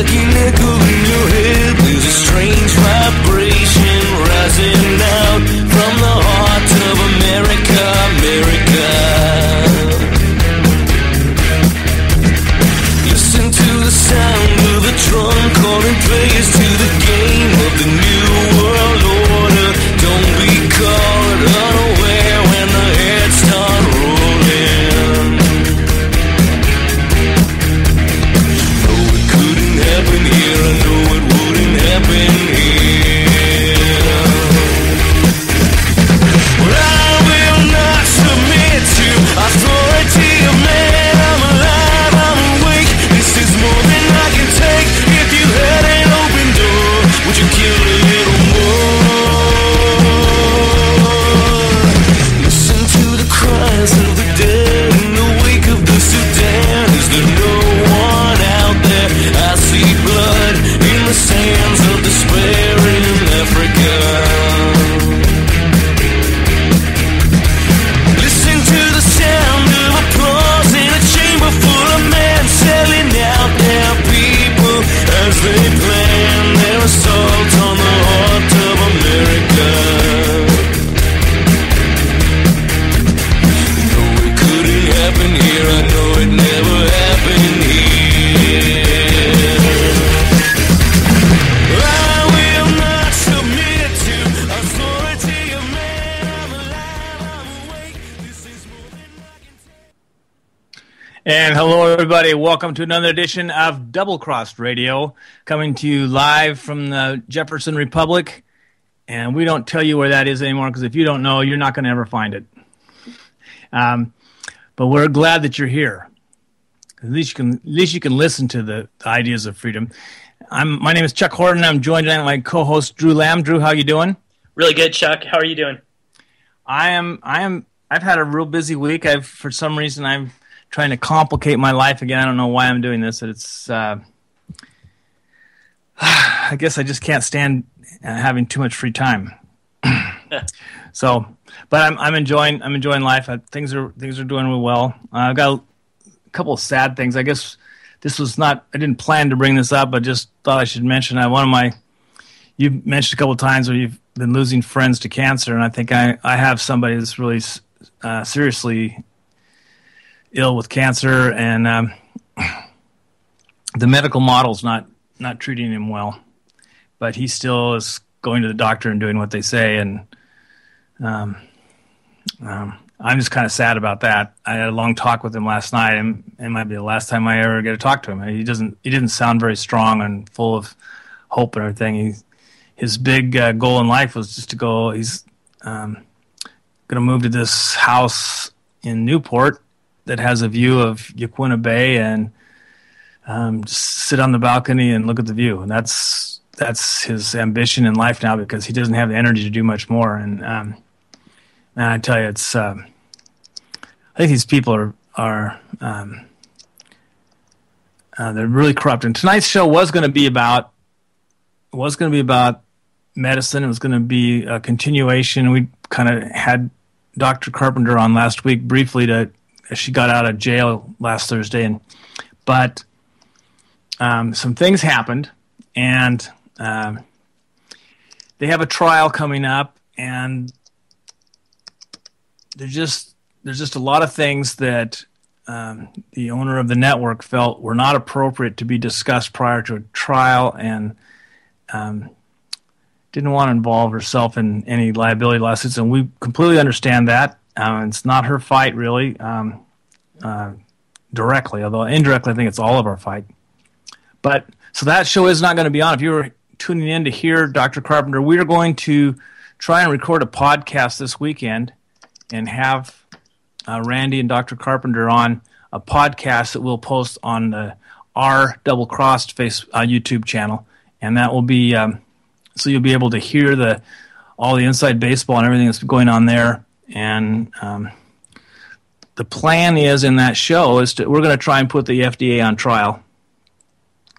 lucky nickel in your head. There's a strange vibration rising out from the heart of America, America. Listen to the sound of the drum calling players to the game of the new world order. Don't be caught unaware when the heads start rolling. No, it couldn't happen here. I know it wouldn't happen here. But I will not submit to authority of man. I'm alive, I'm awake. This is more than I can take. If you had an open door, would you kill a little more? Listen to the cries of the dead in the wake of the Sudan. Is there no one out there? I see blood in the sands of despair in Africa. Listen to the sound of applause in a chamber full of men selling out their people as they plan their assault on the heart of America. No, it couldn't happen here. I know it never happened here. I will not submit to authority of man. I'm alive, I'm awake. This is more than I can take. And hello, everybody. Welcome to another edition of Double Crossed Radio, coming to you live from the Jefferson Republic. And we don't tell you where that is anymore, because if you don't know, you're not going to ever find it. But we're glad that you're here. At least you can listen to the ideas of freedom. My name is Chuck Horton. I'm joined by my co-host Drew Lamb. Drew, how you doing? Really good, Chuck. How are you doing? I've had a real busy week. For some reason, I'm trying to complicate my life again. I don't know why I'm doing this. It's I guess I just can't stand having too much free time. So, but I'm enjoying life. Things are doing real well. I've got a couple of sad things. I guess this was not. I didn't plan to bring this up, but just thought I should mention. You mentioned a couple of times where you've been losing friends to cancer, and I think I have somebody that's really seriously ill with cancer, and the medical model's not treating him well, but he still is going to the doctor and doing what they say, and I'm just kind of sad about that. I had a long talk with him last night, and it might be the last time I ever get to talk to him. He didn't sound very strong and full of hope and everything. His big goal in life was just to go. He's going to move to this house in Newport that has a view of Yaquina Bay, and just sit on the balcony and look at the view. And that's his ambition in life now, because he doesn't have the energy to do much more. And I tell you, it's I think these people are they're really corrupt. And tonight's show was going to be about medicine. It was going to be a continuation. We kind of had Dr. Carpenter on last week briefly she got out of jail last Thursday, but some things happened, and they have a trial coming up, and there's just a lot of things that the owner of the network felt were not appropriate to be discussed prior to a trial, and didn't want to involve herself in any liability lawsuits, and we completely understand that. It's not her fight, really, directly, although indirectly I think it's all of our fight. But so that show is not going to be on. If you were tuning in to hear Dr. Carpenter, we are going to try and record a podcast this weekend and have Randy and Dr. Carpenter on a podcast that we'll post on the our Double Crossed YouTube channel, and that will be so you'll be able to hear all the inside baseball and everything that's going on there. And the plan is in that show is we're going to try and put the FDA on trial.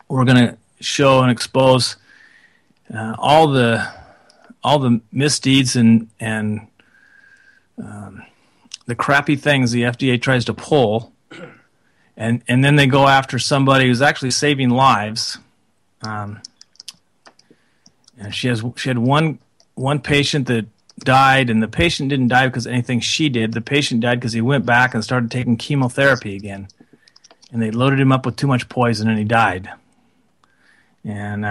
We're going to show and expose all the misdeeds and the crappy things the FDA tries to pull, and then they go after somebody who's actually saving lives, and she had one patient that died, and the patient didn't die because of anything she did. The patient died because he went back and started taking chemotherapy again, and they loaded him up with too much poison, and he died. And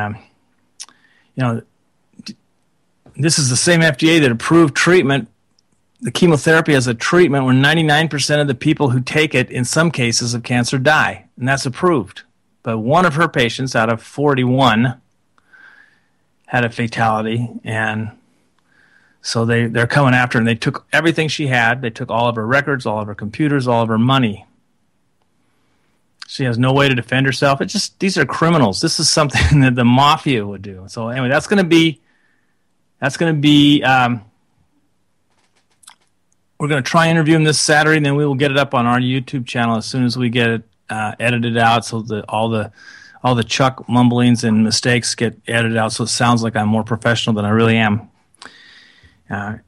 this is the same FDA that approved treatment, the chemotherapy as a treatment, where 99% of the people who take it in some cases of cancer die, and that's approved. But one of her patients out of 41 had a fatality, and so they're coming after her, and they took everything she had. They took all of her records, all of her computers, all of her money. She has no way to defend herself. These are criminals. This is something that the mafia would do. So anyway, that's going to be we're going to try interviewing this Saturday, and then we will get it up on our YouTube channel as soon as we get it edited out, so that all the Chuck mumblings and mistakes get edited out, so it sounds like I'm more professional than I really am.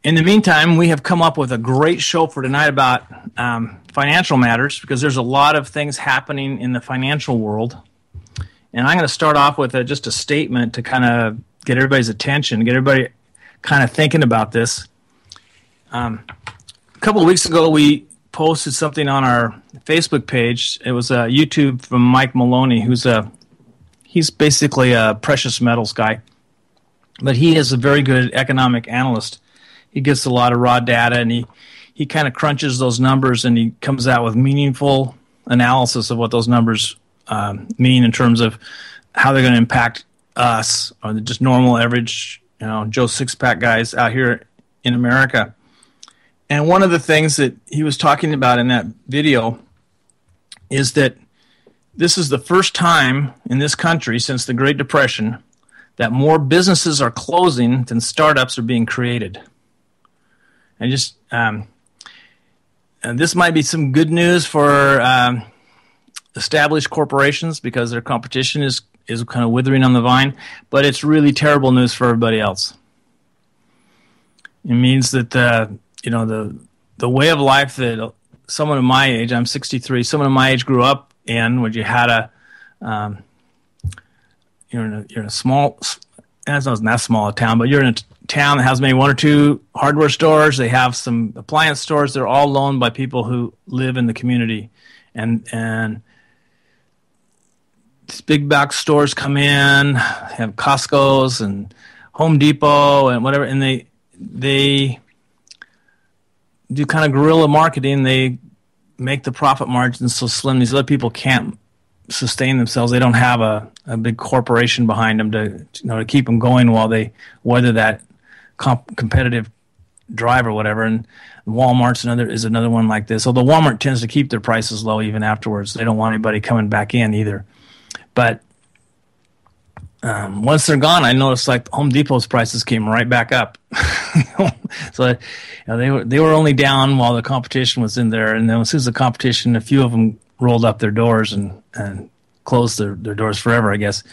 In the meantime, we have come up with a great show for tonight about financial matters, because there's a lot of things happening in the financial world. And I'm going to start off with just a statement to kind of get everybody's attention, get everybody kind of thinking about this. A couple of weeks ago, we posted something on our Facebook page. It was YouTube from Mike Maloney, he's basically a precious metals guy, but he is a very good economic analyst. He gets a lot of raw data, and he kind of crunches those numbers, and he comes out with meaningful analysis of what those numbers mean in terms of how they're going to impact us, or just normal average, Joe Sixpack guys out here in America. And one of the things that he was talking about in that video is that this is the first time in this country since the Great Depression that more businesses are closing than startups are being created. And and this might be some good news for established corporations, because their competition is kind of withering on the vine, but it's really terrible news for everybody else. It means that the way of life that someone of my age, I'm 63, someone of my age grew up in, when you had you're in a small, it's not that small a town, but you're in a town that has maybe one or two hardware stores. They have some appliance stores. They're all owned by people who live in the community, and these big box stores come in, have Costco's and Home Depot and whatever, and they do kind of guerrilla marketing. They make the profit margins so slim these other people can't sustain themselves. They don't have a big corporation behind them to keep them going while they weather that competitive drive or whatever. And Walmart's is another one like this. Although Walmart tends to keep their prices low even afterwards. They don't want anybody coming back in either. But once they're gone, I noticed like Home Depot's prices came right back up. So they were only down while the competition was in there, and then as soon as the competition, a few of them rolled up their doors and closed their doors forever, I guess.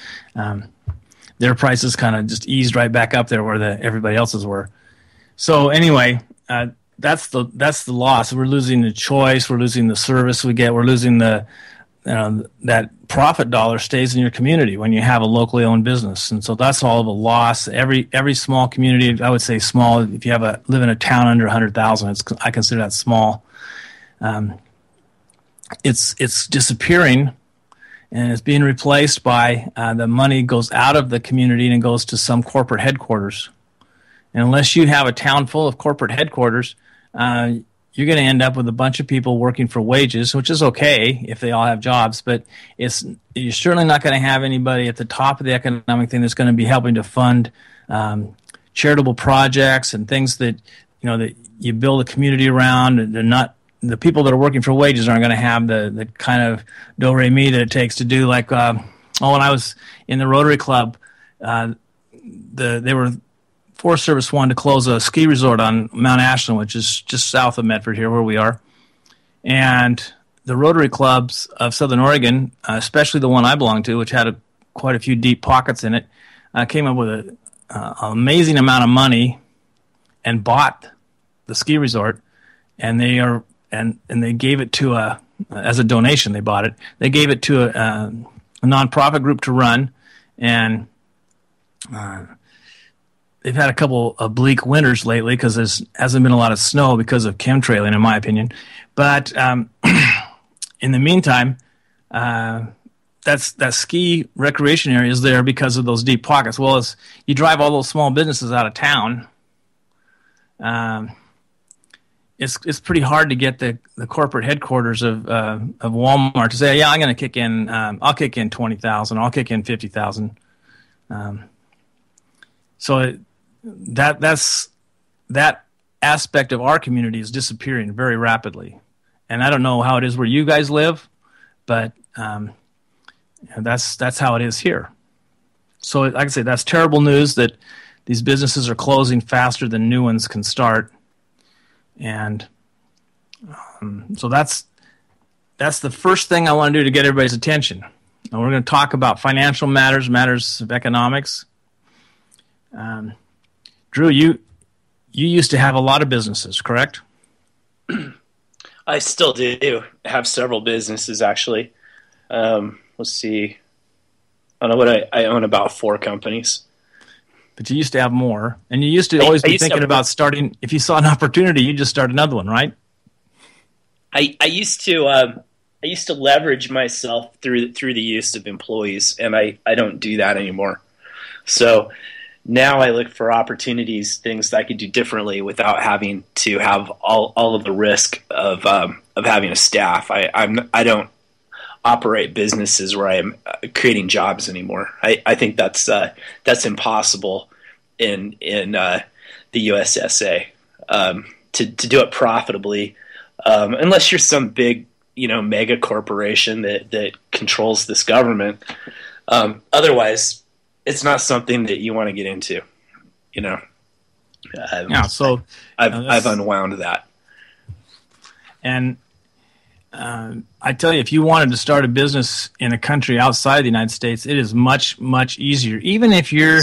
Their prices kind of just eased right back up there where everybody else's were. So anyway, that's the loss. We're losing the choice. We're losing the service we get. We're losing that profit dollar stays in your community when you have a locally owned business, and so that's all of a loss. Every small community, I would say small. If you live in a town under 100,000, I consider that small. It's disappearing, and it's being replaced by the money goes out of the community and it goes to some corporate headquarters. And unless you have a town full of corporate headquarters, you're going to end up with a bunch of people working for wages, which is okay if they all have jobs, but you're certainly not going to have anybody at the top of the economic thing that's going to be helping to fund charitable projects and things that that you build a community around. They're not, the people that are working for wages aren't going to have the kind of do-re-mi that it takes to do like when I was in the Rotary Club, Forest Service wanted to close a ski resort on Mount Ashland, which is just south of Medford here where we are. And the Rotary Clubs of Southern Oregon, especially the one I belong to, which had quite a few deep pockets in it, came up with an amazing amount of money and bought the ski resort. And they gave it as a donation. They bought it. They gave it to a nonprofit group to run. and they've had a couple of bleak winters lately because there hasn't been a lot of snow because of chemtrailing, in my opinion. But in the meantime, that ski recreation area is there because of those deep pockets. Well, as you drive all those small businesses out of town, it's pretty hard to get the corporate headquarters of Walmart to say, yeah, I'm going to kick in. I'll kick in $20,000. I'll kick in $50,000. So that aspect of our community is disappearing very rapidly. And I don't know how it is where you guys live, but that's how it is here. So, like I say, that's terrible news that these businesses are closing faster than new ones can start. And so that's the first thing I want to do to get everybody's attention. And we're going to talk about financial matters of economics. Drew, you used to have a lot of businesses, correct? I still do have several businesses, actually. Let's see. I don't know what I own about 4 companies. But you used to have more, and you used to always be thinking about starting. If you saw an opportunity, you just start another one, right? I used to leverage myself through the use of employees, and I don't do that anymore. So now I look for opportunities, things that I could do differently without having to have all of the risk of having a staff. I don't operate businesses where I am creating jobs anymore. I think that's impossible in the USSA to do it profitably, unless you're some big mega corporation that controls this government. Otherwise, it's not something that you want to get into. So I've unwound that. And I tell you, if you wanted to start a business in a country outside the United States, it is much, much easier. Even if you're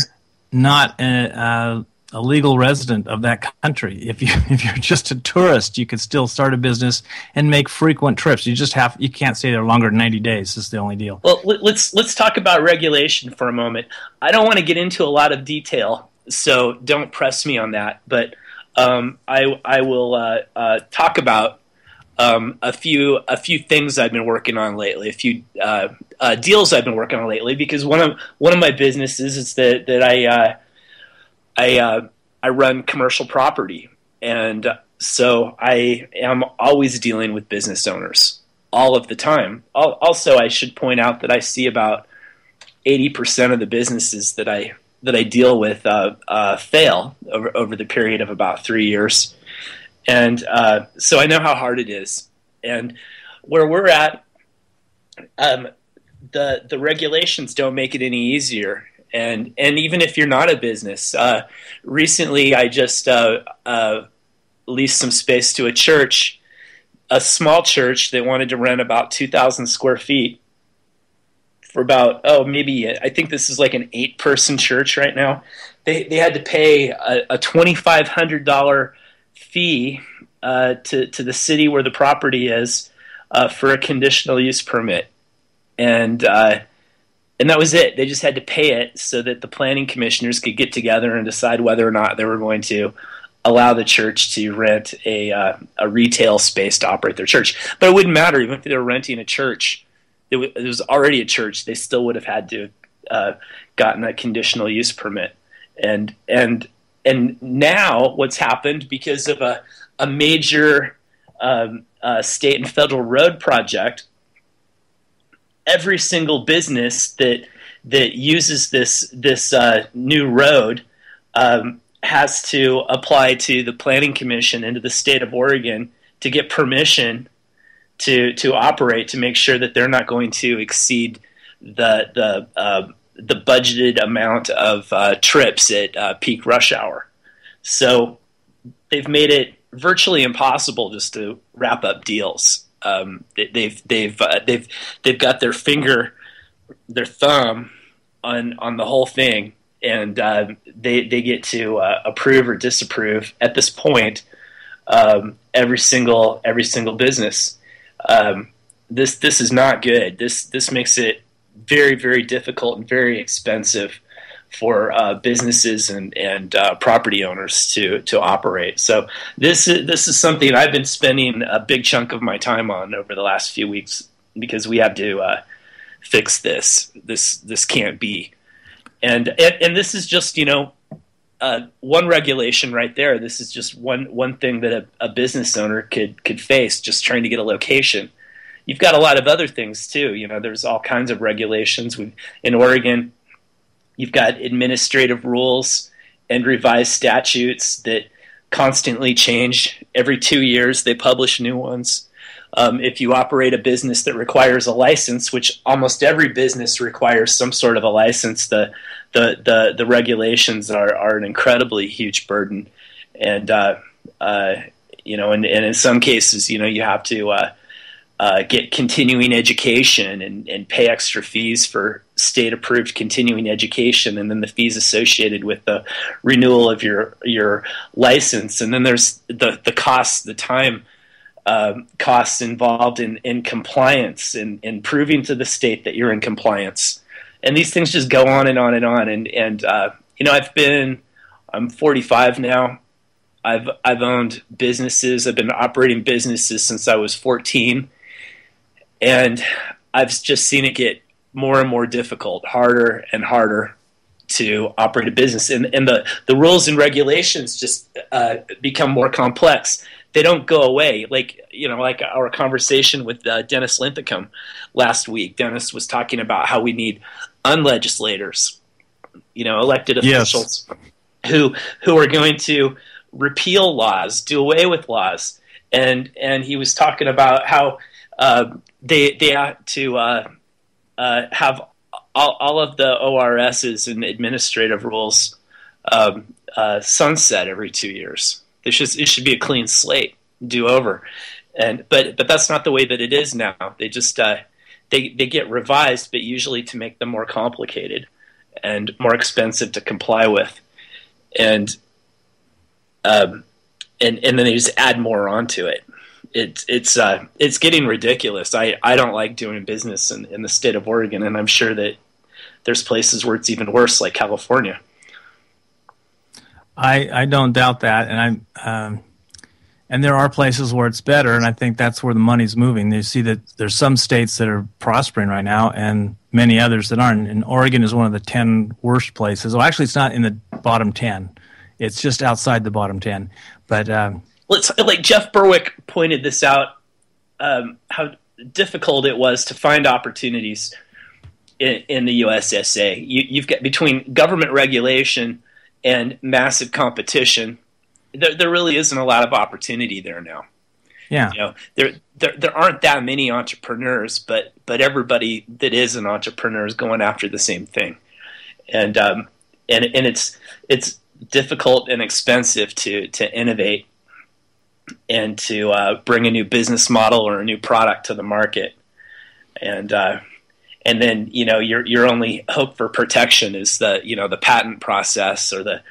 not a legal resident of that country, if you're just a tourist, you could still start a business and make frequent trips. You can't stay there longer than 90 days. That's the only deal. Well, let's talk about regulation for a moment. I don't want to get into a lot of detail, so don't press me on that. But I will talk about a few things I've been working on lately, a few deals I've been working on lately, because one of my businesses is that I run commercial property, and so I am always dealing with business owners all of the time. Also, I should point out that I see about 80% of the businesses that I deal with fail over the period of about 3 years. And so I know how hard it is. And where we're at, the regulations don't make it any easier. And even if you're not a business, recently I just leased some space to a church, a small church that wanted to rent about 2,000 square feet for about, I think this is like an 8-person church right now. They had to pay a $2,500 fee to the city where the property is for a conditional use permit, and that was it. They just had to pay it so that the planning commissioners could get together and decide whether or not they were going to allow the church to rent a retail space to operate their church. But it wouldn't matter. Even if they were renting a church, it was already a church, they still would have had to gotten a conditional use permit. And now what's happened, because of a major state and federal road project, every single business that uses this new road has to apply to the Planning Commission and to the state of Oregon to get permission to operate, to make sure that they're not going to exceed the budgeted amount of trips at peak rush hour. So they've made it virtually impossible just to wrap up deals. They've got their thumb on the whole thing, and they get to approve or disapprove at this point every single business. This is not good. This makes it very, very difficult and very expensive for businesses and property owners to operate. So this is something I've been spending a big chunk of my time on over the last few weeks, because we have to fix this. This can't be. And this is just, one regulation right there. This is just one thing that a business owner could face just trying to get a location. You've got a lot of other things too. There's all kinds of regulations. In Oregon, you've got administrative rules and revised statutes that constantly change. Every 2 years, they publish new ones. If you operate a business that requires a license, which almost every business requires some sort of a license, the regulations are an incredibly huge burden. And in some cases, you have to get continuing education and pay extra fees for state-approved continuing education, and then the fees associated with the renewal of your license. And then there's the costs, the time costs involved in compliance and proving to the state that you're in compliance. And these things just go on and on and on. And I'm 45 now. I've owned businesses. I've been operating businesses since I was 14. And I've just seen it get more and more difficult, harder and harder to operate a business. And the rules and regulations just become more complex. They don't go away. Like our conversation with Dennis Linthicum last week. Dennis was talking about how we need unlegislators, elected officials who are going to repeal laws, do away with laws. And he was talking about how they ought to have all of the ORSs and administrative rules sunset every 2 years. It should be a clean slate, do over. But that's not the way that it is now. They just they get revised, but usually to make them more complicated and more expensive to comply with, and then they just add more onto it. It's getting ridiculous. I don't like doing business in the state of Oregon, and I'm sure that there's places where it's even worse, like California. I don't doubt that, and there are places where it's better, and I think that's where the money's moving. You see that there's some states that are prospering right now, and many others that aren't. And Oregon is one of the 10 worst places. Well, actually, it's not in the bottom 10. It's just outside the bottom 10. But like Jeff Berwick pointed this out, how difficult it was to find opportunities in the USSA. You've got, between government regulation and massive competition, there really isn't a lot of opportunity there now. Yeah, there aren't that many entrepreneurs, but everybody that is an entrepreneur is going after the same thing, and it's difficult and expensive to innovate and to bring a new business model or a new product to the market, and then your only hope for protection is the patent process or the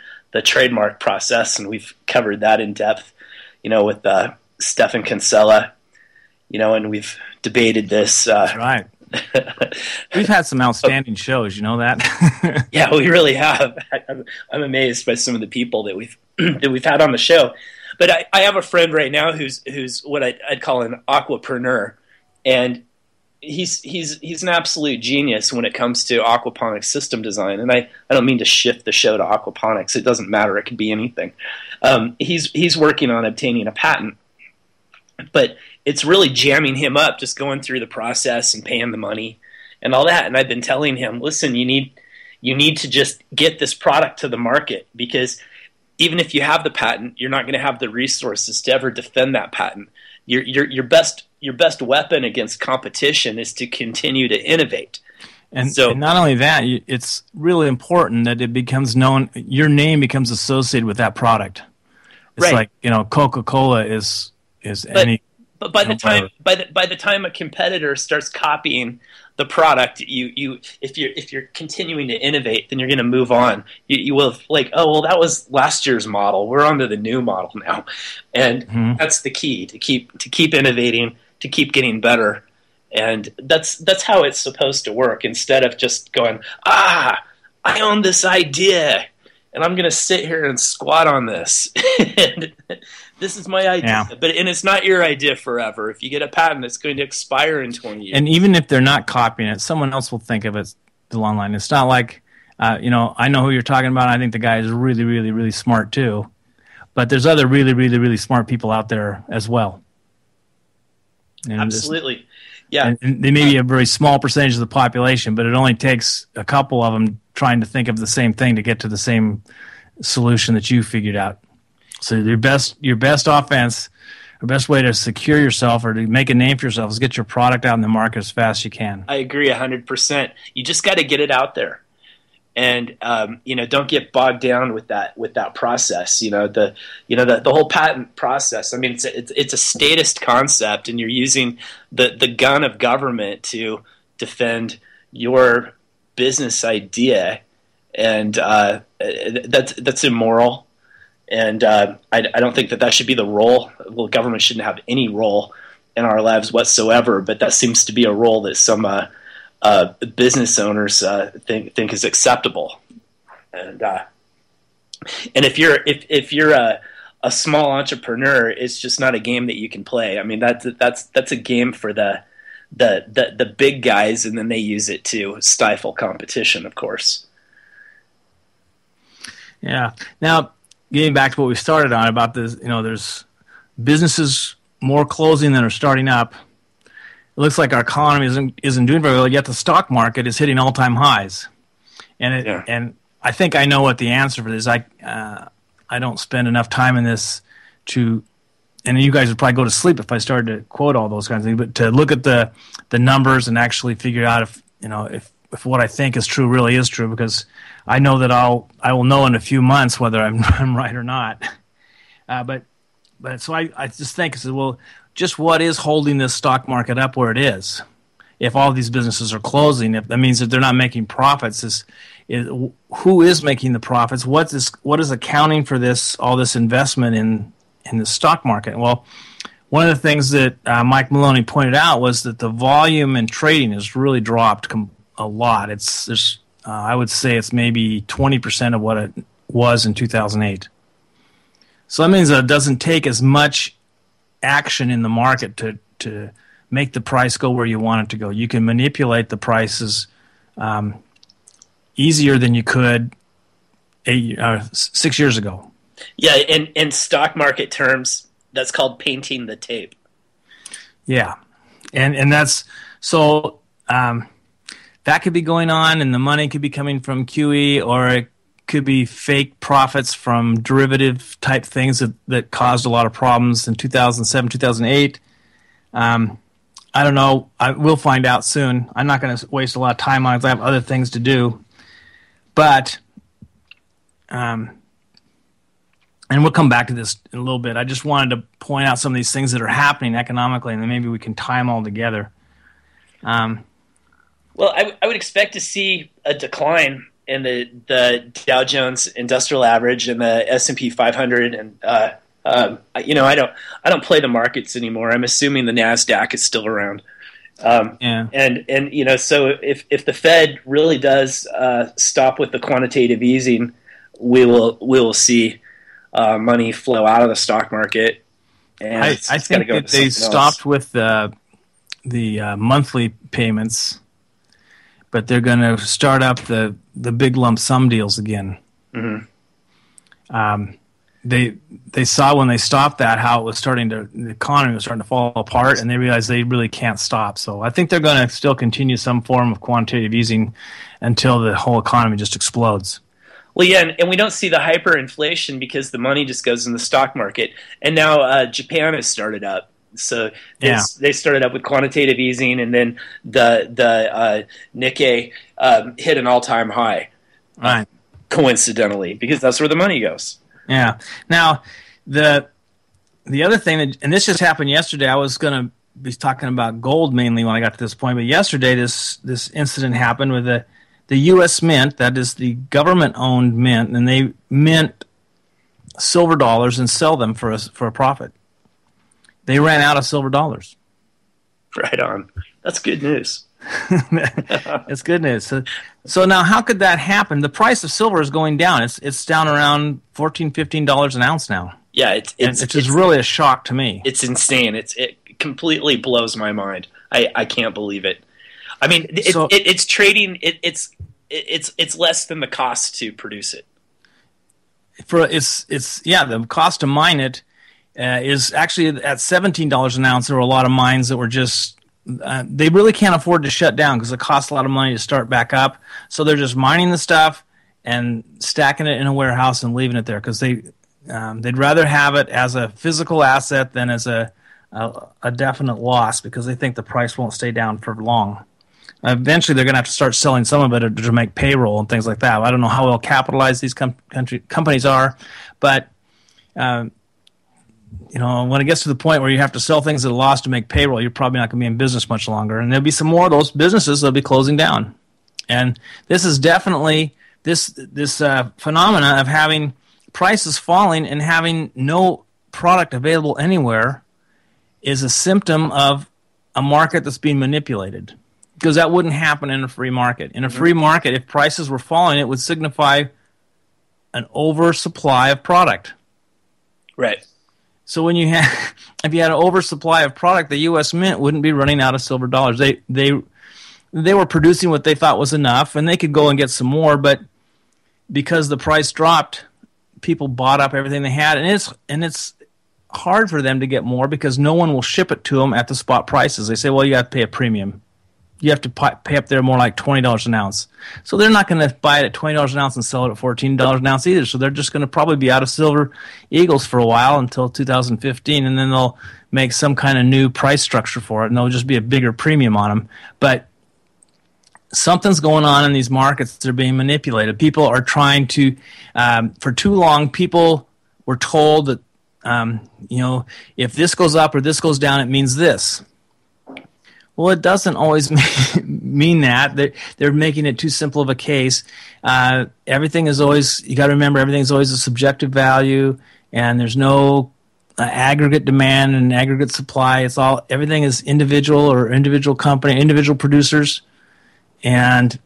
trademark process, and we've covered that in depth, with Stephan Kinsella, and we've debated this. That's right. We've had some outstanding shows, you know that? Yeah, we really have. I'm amazed by some of the people that we've had on the show. But I have a friend right now who's what I'd call an aquapreneur, and he's an absolute genius when it comes to aquaponics system design. And I don't mean to shift the show to aquaponics. It doesn't matter. It could be anything. He's working on obtaining a patent, but it's really jamming him up just going through the process and paying the money and all that. And I've been telling him, listen, you need to just get this product to the market, because even if you have the patent, you're not going to have the resources to ever defend that patent. Your best weapon against competition is to continue to innovate. And not only that, it's really important that it becomes known. Your name becomes associated with that product. It's right. Like Coca-Cola is any. But by the time a competitor starts copying the product, if you're continuing to innovate, then you're going to move on. You will that was last year's model. We're on to the new model now, and that's the key, to keep innovating, to keep getting better, And that's how it's supposed to work, instead of just going, I own this idea, and I'm going to sit here and squat on this. And this is my idea. Yeah. And it's not your idea forever. If you get a patent, it's going to expire in 20 years. And even if they're not copying it, someone else will think of it the long line. It's not like, I know who you're talking about. I think the guy is really, really, really smart too. But there's other really, really, really smart people out there as well. And Absolutely. Yeah. And they may be a very small percentage of the population, but it only takes a couple of them trying to think of the same thing to get to the same solution that you figured out. So your best offense, the best way to secure yourself or to make a name for yourself is get your product out in the market as fast as you can. I agree 100%. You just got to get it out there. And don't get bogged down with that process. The whole patent process. I mean, it's a statist concept, and you're using the gun of government to defend your business idea, and that's immoral. And I don't think that should be the role. Well, government shouldn't have any role in our lives whatsoever. But that seems to be a role that some business owners think is acceptable, and if you're a small entrepreneur, it's just not a game that you can play. I mean, that's a game for the big guys, and then they use it to stifle competition, of course. Yeah. Now, getting back to what we started on about this, there's businesses more closing than are starting up. It looks like our economy isn't doing very well, yet the stock market is hitting all-time highs. And I think I know what the answer for this is. I don't spend enough time in this and you guys would probably go to sleep if I started to quote all those kinds of things, but to look at the numbers and actually figure out if what I think is true really is true, because I know that I will know in a few months whether I'm right or not. But so I just think, well, just what is holding this stock market up where it is? If all these businesses are closing, if that means that they're not making profits, who is making the profits? What is accounting for all this investment in the stock market? Well, one of the things that Mike Maloney pointed out was that the volume in trading has really dropped a lot. I would say it's maybe 20% of what it was in 2008. So that means that it doesn't take as much action in the market to make the price go where you want it to go. You can manipulate the prices easier than you could 6 years ago. Yeah, in stock market terms, that's called painting the tape. Yeah, and that's so that could be going on, and the money could be coming from QE, or it could be fake profits from derivative type things that caused a lot of problems in 2007, 2008. I don't know. We'll find out soon. I'm not going to waste a lot of time on it. I have other things to do. But, and we'll come back to this in a little bit. I just wanted to point out some of these things that are happening economically, and then maybe we can tie them all together. Well, I would expect to see a decline in the Dow Jones Industrial Average and the S&P 500, and I don't play the markets anymore. I'm assuming the Nasdaq is still around. And so if the Fed really does stop with the quantitative easing, we will see money flow out of the stock market. And I think that they stopped with the monthly payments, but they're going to start up the big lump sum deals again. Mm-hmm. They saw when they stopped that how it was the economy was starting to fall apart, and they realized they really can't stop. So I think they're going to still continue some form of quantitative easing until the whole economy just explodes. Well, yeah, and we don't see the hyperinflation because the money just goes in the stock market. And now Japan has started up. So they started up with quantitative easing, and then the Nikkei hit an all-time high, right? Coincidentally, because that's where the money goes. Yeah. Now, the other thing, and this just happened yesterday, I was going to be talking about gold mainly when I got to this point, but yesterday this incident happened with the U.S. Mint, that is the government-owned mint, and they mint silver dollars and sell them for a profit. They ran out of silver dollars. Right on. That's good news. It's good news. So now, how could that happen? The price of silver is going down. It's down around $14, $15 an ounce now. Yeah, it's just really a shock to me. It's insane. It completely blows my mind. I can't believe it. I mean, it's trading. It's less than the cost to produce it. The cost to mine it is actually at $17 an ounce. There were a lot of mines that were just they really can't afford to shut down because it costs a lot of money to start back up. So they're just mining the stuff and stacking it in a warehouse and leaving it there because they'd rather have it as a physical asset than as a definite loss because they think the price won't stay down for long. Eventually, they're going to have to start selling some of it to make payroll and things like that. I don't know how well capitalized these companies are, but when it gets to the point where you have to sell things at a loss to make payroll, you're probably not going to be in business much longer. And there'll be some more of those businesses that'll be closing down. And this is definitely this phenomena of having prices falling and having no product available anywhere is a symptom of a market that's being manipulated. Because that wouldn't happen in a free market. In a free market, if prices were falling, it would signify an oversupply of product. Right. So if you had an oversupply of product, the U.S. Mint wouldn't be running out of silver dollars. They were producing what they thought was enough, and they could go and get some more. But because the price dropped, people bought up everything they had, and it's hard for them to get more because no one will ship it to them at the spot prices. They say, well, you have to pay a premium. You have to pay up there more like $20 an ounce. So they're not going to buy it at $20 an ounce and sell it at $14 an ounce either. So they're just going to probably be out of Silver Eagles for a while until 2015, and then they'll make some kind of new price structure for it, and there'll just be a bigger premium on them. But something's going on in these markets. They're being manipulated. People are trying to for too long, people were told that, if this goes up or this goes down, it means this. Well, it doesn't always mean that. They're making it too simple of a case. Everything is always, you got to remember, everything is always a subjective value, and there's no aggregate demand and aggregate supply. Everything is individual or individual company, individual producers. And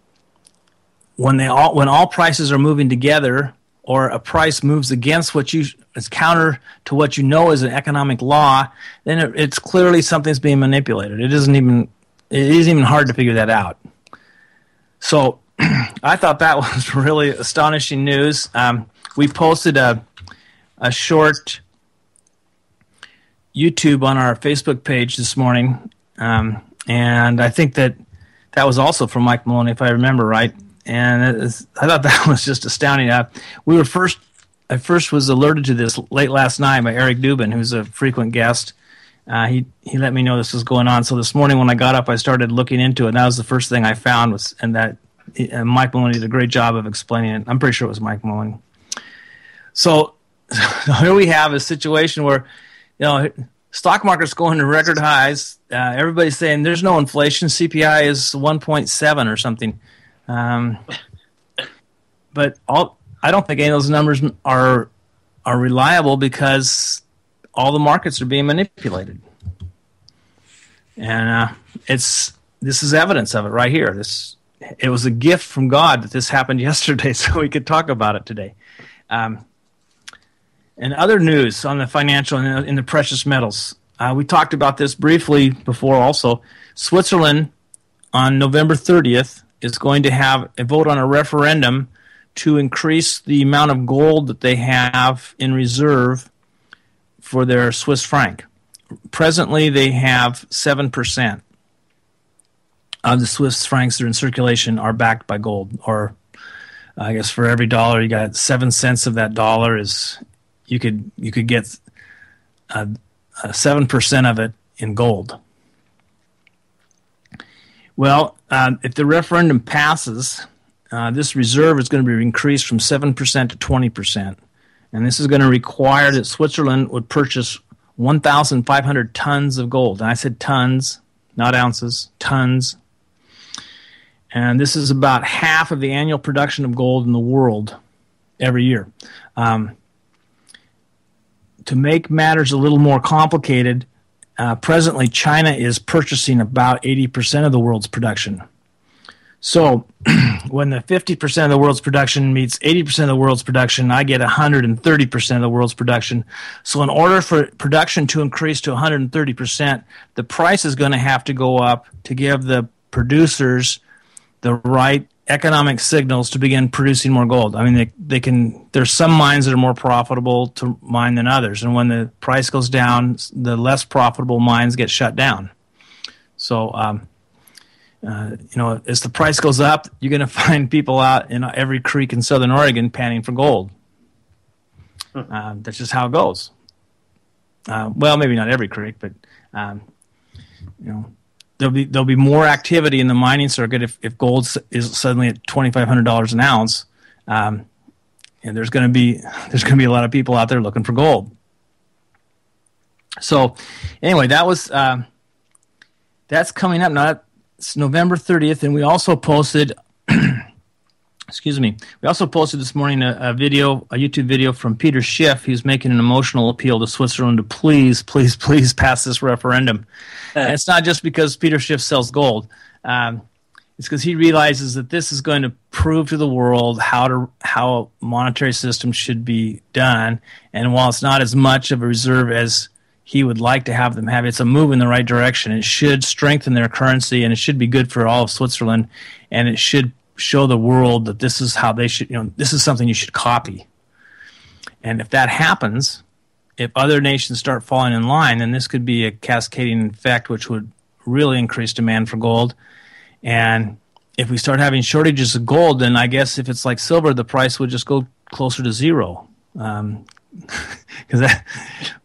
when all prices are moving together, or a price moves against is counter to what you know is an economic law, then it's clearly something's being manipulated. It isn't even hard to figure that out. So I thought that was really astonishing news. We posted a short YouTube on our Facebook page this morning, and I think that was also from Mike Maloney, if I remember right. And I thought that was just astounding. I first was alerted to this late last night by Eric Dubin, who's a frequent guest. He let me know this was going on. So this morning when I got up, I started looking into it. And that was the first thing I found Mike Maloney did a great job of explaining it. I'm pretty sure it was Mike Maloney. So here we have a situation where, stock market's going to record highs. Everybody's saying there's no inflation. CPI is 1.7 or something. But I don't think any of those numbers are reliable because all the markets are being manipulated, and this is evidence of it right here. It was a gift from God that this happened yesterday, so we could talk about it today. And other news on the financial and in the precious metals, we talked about this briefly before. Also, Switzerland on November 30th. Is going to have a vote on a referendum to increase the amount of gold that they have in reserve for their Swiss franc. Presently, they have 7% of the Swiss francs that are in circulation are backed by gold. Or I guess for every dollar, you got 7 cents of that dollar is you could get 7% of it in gold. Well, if the referendum passes, this reserve is going to be increased from 7% to 20%. And this is going to require that Switzerland would purchase 1,500 tons of gold. And I said tons, not ounces, tons. And this is about half of the annual production of gold in the world every year. To make matters a little more complicated, presently China is purchasing about 80% of the world's production. So when the 50% of the world's production meets 80% of the world's production, I get 130% of the world's production. So in order for production to increase to 130%, the price is going to have to go up to give the producers the right economic signals to begin producing more gold. I mean, they can. There's some mines that are more profitable to mine than others, and when the price goes down, the less profitable mines get shut down. So, as the price goes up, you're going to find people out in every creek in Southern Oregon panning for gold. That's just how it goes. Well, maybe not every creek, but there'll be more activity in the mining circuit if gold is suddenly at $2,500 an ounce, and there's going to be a lot of people out there looking for gold. So, anyway, that's coming up. Now it's November 30th, and we also posted. Excuse me. We also posted this morning a YouTube video from Peter Schiff. He's making an emotional appeal to Switzerland to please, please, please pass this referendum. And it's not just because Peter Schiff sells gold. It's because he realizes that this is going to prove to the world how a monetary system should be done. And while it's not as much of a reserve as he would like to have them have, it's a move in the right direction. It should strengthen their currency, and it should be good for all of Switzerland, and it should show the world that this is how they should, this is something you should copy. And if that happens, if other nations start falling in line, then this could be a cascading effect which would really increase demand for gold. And if we start having shortages of gold, then I guess if it's like silver, the price would just go closer to zero. No,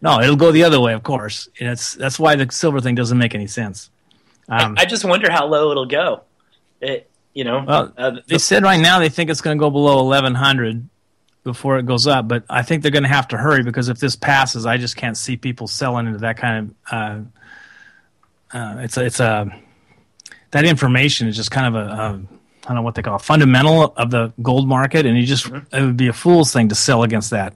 it'll go the other way, of course. That's why the silver thing doesn't make any sense. I just wonder how low it'll go. They said right now they think it's going to go below 1,100 before it goes up, but I think they're going to have to hurry because if this passes, I just can't see people selling into that kind of. That information is just kind of I don't know what they call a fundamental of the gold market, and it would be a fool's thing to sell against that.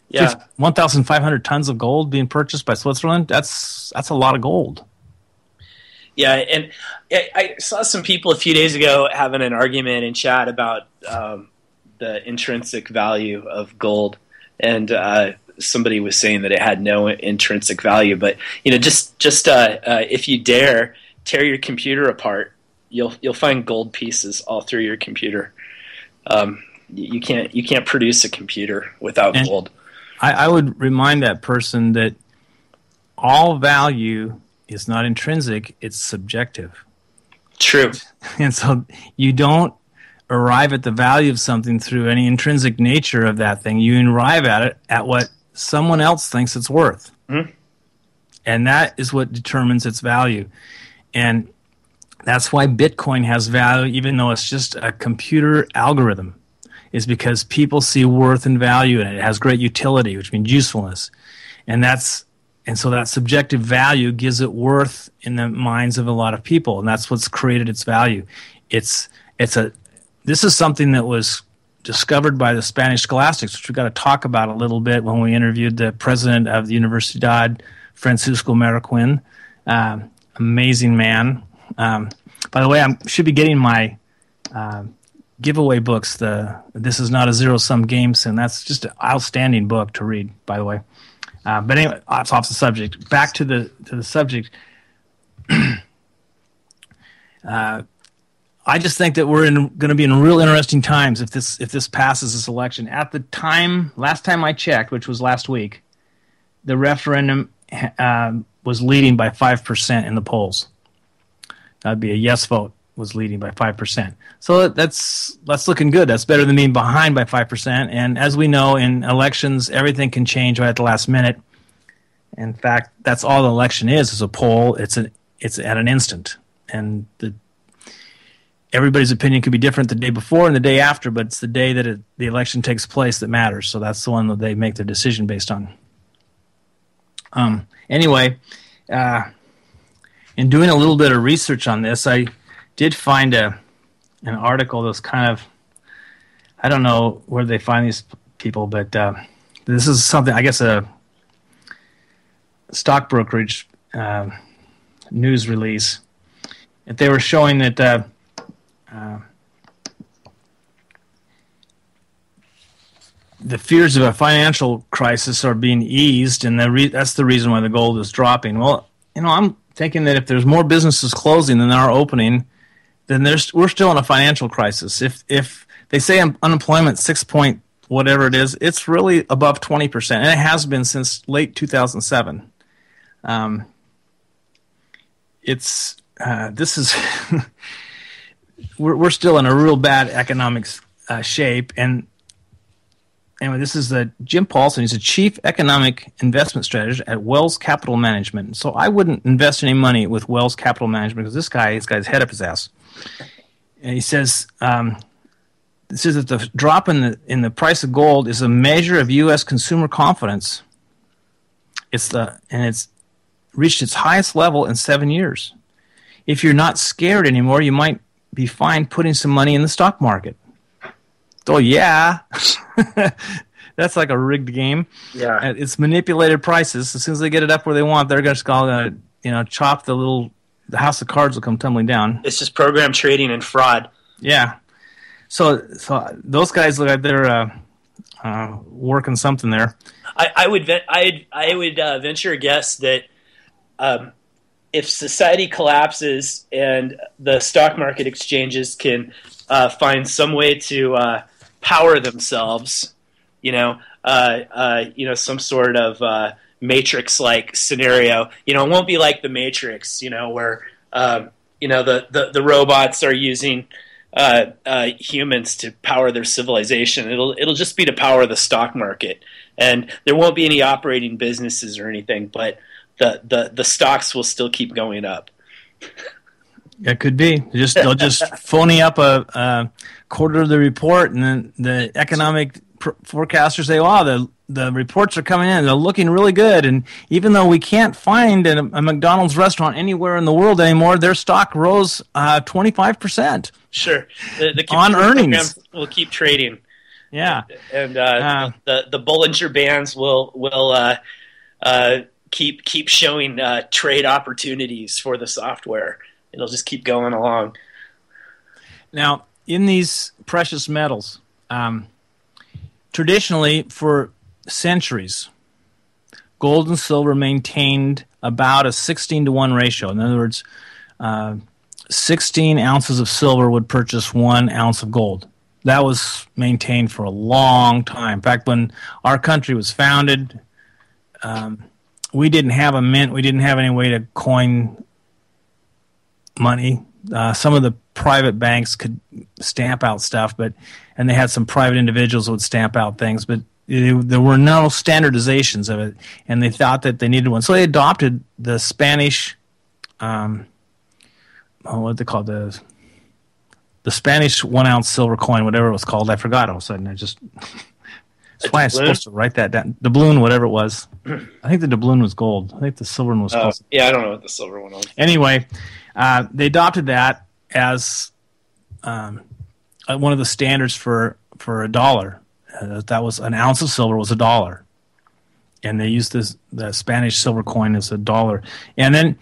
Yeah, 1,500 tons of gold being purchased by Switzerland. That's a lot of gold. Yeah, and I saw some people a few days ago having an argument in chat about the intrinsic value of gold, and somebody was saying that it had no intrinsic value. But just if you dare tear your computer apart, you'll find gold pieces all through your computer. You can't produce a computer without gold. I would remind that person that all value is not intrinsic, it's subjective. True. And so you don't arrive at the value of something through any intrinsic nature of that thing. You arrive at it at what someone else thinks it's worth. Mm-hmm. And that is what determines its value. And that's why Bitcoin has value, even though it's just a computer algorithm, is because people see worth and value in it. It has great utility, which means usefulness. And so that subjective value gives it worth in the minds of a lot of people, and that's what's created its value. This is something that was discovered by the Spanish scholastics, which we've got to talk about a little bit when we interviewed the president of the Universidad, Francisco Marroquin. Amazing man. By the way, I should be getting my giveaway books. This is not a zero-sum game soon. That's just an outstanding book to read, by the way. But anyway, off the subject. Back to the subject. I just think that we're going to be in real interesting times if this passes this election. At the time, last time I checked, which was last week, the referendum was leading by 5% in the polls. That'd be a yes vote. Was leading by 5%. So that's looking good. That's better than being behind by 5%. And as we know, in elections, everything can change right at the last minute. In fact, that's all the election is a poll. It's at an instant. And everybody's opinion could be different the day before and the day after, but it's the day that the election takes place that matters. So that's the one that they make their decision based on. Anyway, in doing a little bit of research on this, I did find an article that was kind of, I don't know where they find these people, but this is something, I guess, stock brokerage news release. That they were showing that the fears of a financial crisis are being eased, and that's the reason why the gold is dropping. Well, I'm thinking that if there's more businesses closing than there are opening, then we're still in a financial crisis. If they say unemployment 6 point whatever it is, it's really above 20%, and it has been since late 2007. We're still in a real bad economic shape, and anyway, this is Jim Paulson. He's a chief economic investment strategist at Wells Capital Management. So I wouldn't invest any money with Wells Capital Management because this guy's head up his ass. And he says that the drop in the price of gold is a measure of U.S. consumer confidence. It's reached its highest level in 7 years. If you're not scared anymore, you might be fine putting some money in the stock market. Oh, yeah. That's like a rigged game. Yeah. It's manipulated prices. As soon as they get it up where they want, they're just going to chop the house of cards will come tumbling down. It's just program trading and fraud. Yeah. So those guys look like they're working something there. I would venture a guess that if society collapses and the stock market exchanges can find some way to power themselves, some sort of Matrix-like scenario. It won't be like the Matrix, where the robots are using humans to power their civilization. It'll just be to power the stock market, and there won't be any operating businesses or anything, but the stocks will still keep going up. It could be. They'll just phony up a quarter of the report, and then the economic forecasters say, "Wow, the reports are coming in. They're looking really good." And even though we can't find a McDonald's restaurant anywhere in the world anymore, their stock rose 25%. Sure, the on earnings will keep trading. Yeah, and the Bollinger Bands will keep showing trade opportunities for the software. It'll just keep going along. Now, in these precious metals, traditionally for centuries, gold and silver maintained about a 16-to-1 ratio. In other words, 16 ounces of silver would purchase 1 ounce of gold. That was maintained for a long time. In fact, when our country was founded, we didn't have a mint. We didn't have any way to coin money. Some of the private banks could stamp out stuff, and they had some private individuals who would stamp out things, but there were no standardizations of it, and they thought that they needed one. So they adopted the Spanish, what they called the Spanish 1 ounce silver coin, whatever it was called. I forgot all of a sudden. That's why I'm supposed to write that down. Doubloon, whatever it was. I think the doubloon was gold. I think the silver one was called. Yeah, I don't know what the silver one was. Anyway, they adopted that as one of the standards for a dollar. That was an ounce of silver was $1, and they used the Spanish silver coin as $1. And then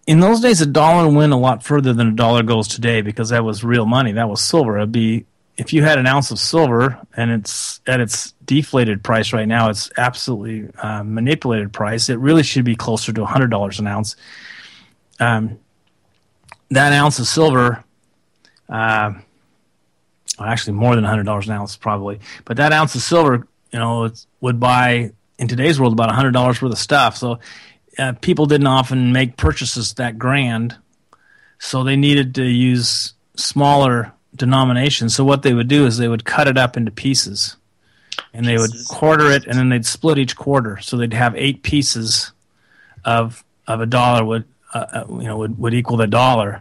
in those days, $1 went a lot further than $1 goes today because that was real money. That was silver. It'd be if you had an ounce of silver and it's at its deflated price right now, it's absolutely manipulated price. It really should be closer to $100 an ounce. That ounce of silver, actually more than $100 an ounce probably, but that ounce of silver, it would buy in today's world about $100 worth of stuff. So people didn't often make purchases that grand, so they needed to use smaller denominations. So what they would do is they would cut it up into pieces, and they would quarter it, and then they'd split each quarter. So they'd have 8 pieces of $1 would equal $1,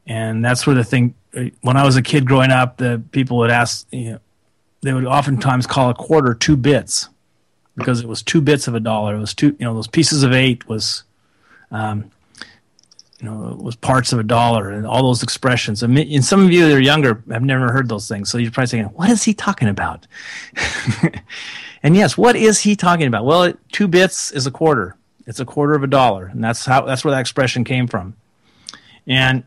and that's where the thing. When I was a kid growing up, the people would ask, they would oftentimes call a quarter 2 bits because it was 2 bits of $1. It was 2, those pieces of 8 was was parts of a dollar, and all those expressions. And some of you that are younger have never heard those things, so you're probably saying, "What is he talking about?" And yes, what is he talking about? Well, 2 bits is a quarter. It's a quarter of a dollar, and that's where that expression came from. And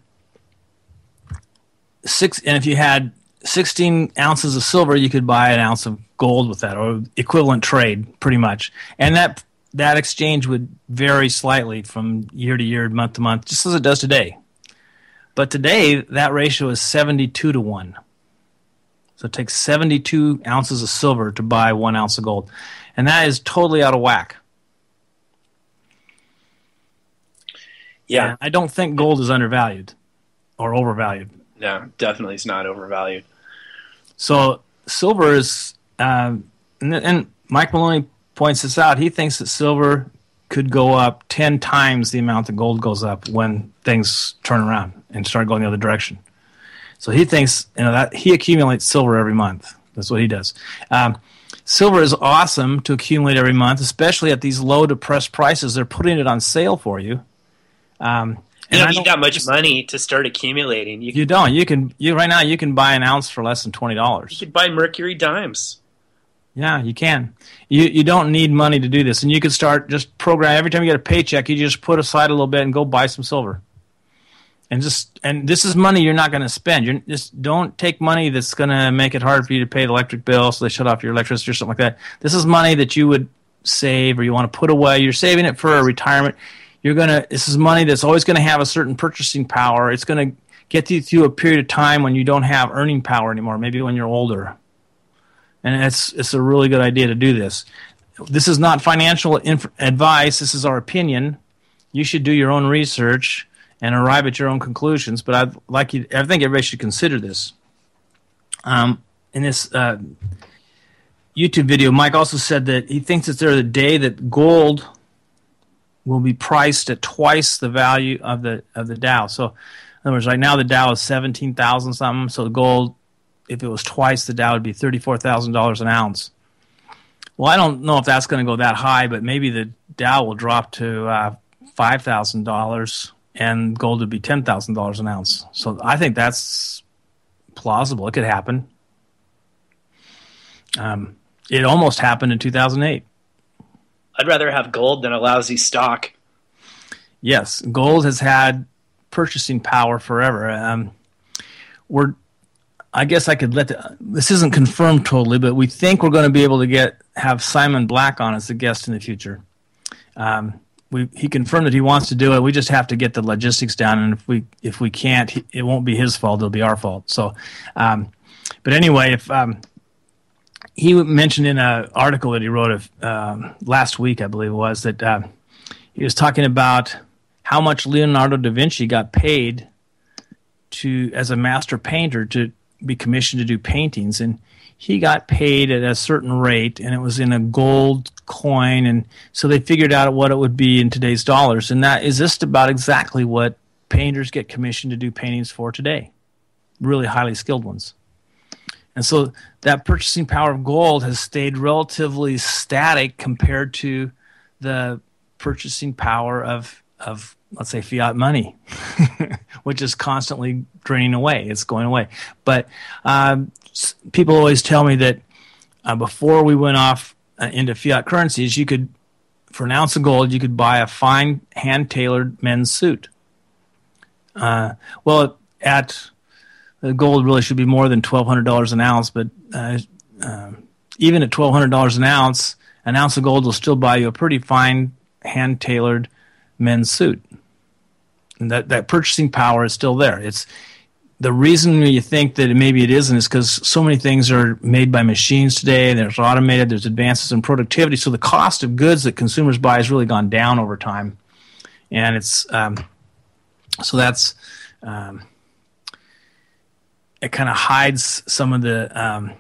if you had 16 ounces of silver, you could buy an ounce of gold with that, or equivalent trade, pretty much. And that exchange would vary slightly from year to year, month to month, just as it does today. But today, that ratio is 72 to 1. So it takes 72 ounces of silver to buy 1 ounce of gold. And that is totally out of whack. Yeah. And I don't think gold is undervalued or overvalued. No, definitely it's not overvalued. So silver is, and Mike Maloney points this out, he thinks that silver could go up 10 times the amount that gold goes up when things turn around and start going the other direction. So he thinks that he accumulates silver every month. That's what he does. Silver is awesome to accumulate every month, especially at these low, depressed prices. They're putting it on sale for you. You don't need that much money to start accumulating. You don't. Right now you can buy an ounce for less than $20. You could buy mercury dimes. Yeah, you can. You don't need money to do this, and you could start just program every time you get a paycheck. You just put aside a little bit and go buy some silver. And this is money you're not going to spend. You just don't take money that's going to make it hard for you to pay the electric bill, so they shut off your electricity or something like that. This is money that you would save or you want to put away. You're saving it for a retirement. This is money that's always going to have a certain purchasing power. It's going to get you through a period of time when you don't have earning power anymore, maybe when you're older. And it's a really good idea to do this. This is not financial advice. This is our opinion. You should do your own research and arrive at your own conclusions. But I think everybody should consider this. In this YouTube video, Mike also said that he thinks that there's a day that gold will be priced at twice the value of the Dow. So, in other words, right now the Dow is 17,000 something. So the gold, if it was twice the Dow, would be $34,000 an ounce. Well, I don't know if that's going to go that high, but maybe the Dow will drop to $5,000 and gold would be $10,000 an ounce. So I think that's plausible. It could happen. It almost happened in 2008. I'd rather have gold than a lousy stock. Yes, gold has had purchasing power forever. I guess I could this isn't confirmed totally, but we think we're going to be able to have Simon Black on as a guest in the future. He confirmed that he wants to do it. We just have to get the logistics down, and if we can't, it won't be his fault. It'll be our fault. So, but anyway, if he mentioned in an article that he wrote last week, I believe it was, that he was talking about how much Leonardo da Vinci got paid as a master painter to be commissioned to do paintings, and he got paid at a certain rate, and it was in a gold coin, and so they figured out what it would be in today's dollars, and that is just about exactly what painters get commissioned to do paintings for today, really highly skilled ones. And so that purchasing power of gold has stayed relatively static compared to the purchasing power of let's say, fiat money, which is constantly draining away. It's going away. But people always tell me that before we went off into fiat currencies, for an ounce of gold, you could buy a fine, hand-tailored men's suit. The gold really should be more than $1,200 an ounce, but even at $1,200 an ounce of gold will still buy you a pretty fine, hand-tailored men's suit. And that purchasing power is still there. It's the reason you think that maybe it isn't is because so many things are made by machines today, and there's automated, there's advances in productivity, so the cost of goods that consumers buy has really gone down over time. And it's so that's it kind of hides some of the